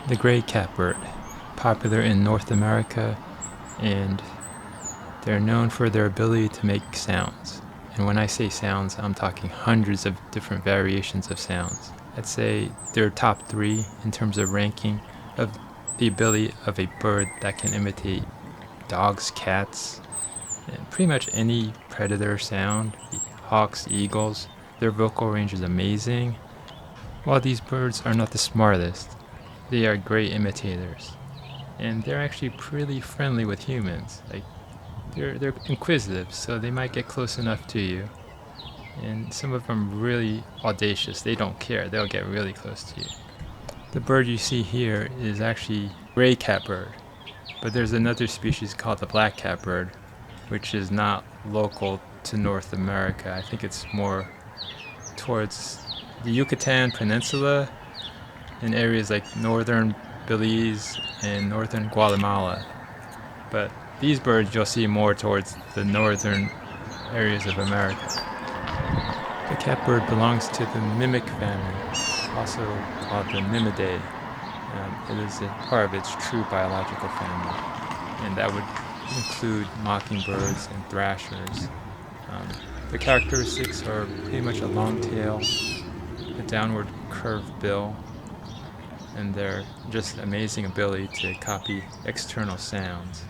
The gray catbird, popular in North America, and they're known for their ability to make sounds. And when I say sounds, I'm talking hundreds of different variations of sounds. I'd say they're top 3 in terms of ranking of the ability of a bird that can imitate dogs, cats, and pretty much any predator sound, hawks, eagles. Their vocal range is amazing. While these birds are not the smartest, they are great imitators. And they're actually pretty friendly with humans. Like they're inquisitive, so they might get close enough to you. And some of them really audacious. They don't care. They'll get really close to you. The bird you see here is actually gray catbird, but there's another species called the black catbird, which is not local to North America. I think it's more towards the Yucatan Peninsula in areas like northern Belize and northern Guatemala. But these birds you'll see more towards the northern areas of America. The catbird belongs to the mimic family, also called the Mimidae. It is a part of its true biological family, and that would include mockingbirds and thrashers. The characteristics are pretty much a long tail, a downward curved bill, and their just amazing ability to copy external sounds.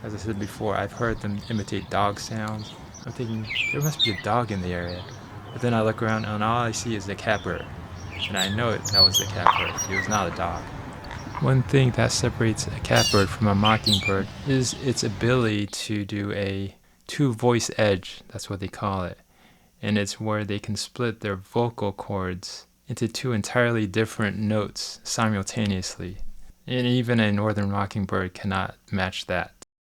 As I said before, I've heard them imitate dog sounds. I'm thinking, there must be a dog in the area. But then I look around and all I see is a catbird. And I know that was a catbird. It was not a dog. One thing that separates a catbird from a mockingbird is its ability to do a two-voice edge. That's what they call it. And it's where they can split their vocal cords into 2 entirely different notes simultaneously. And even a northern mockingbird cannot match that.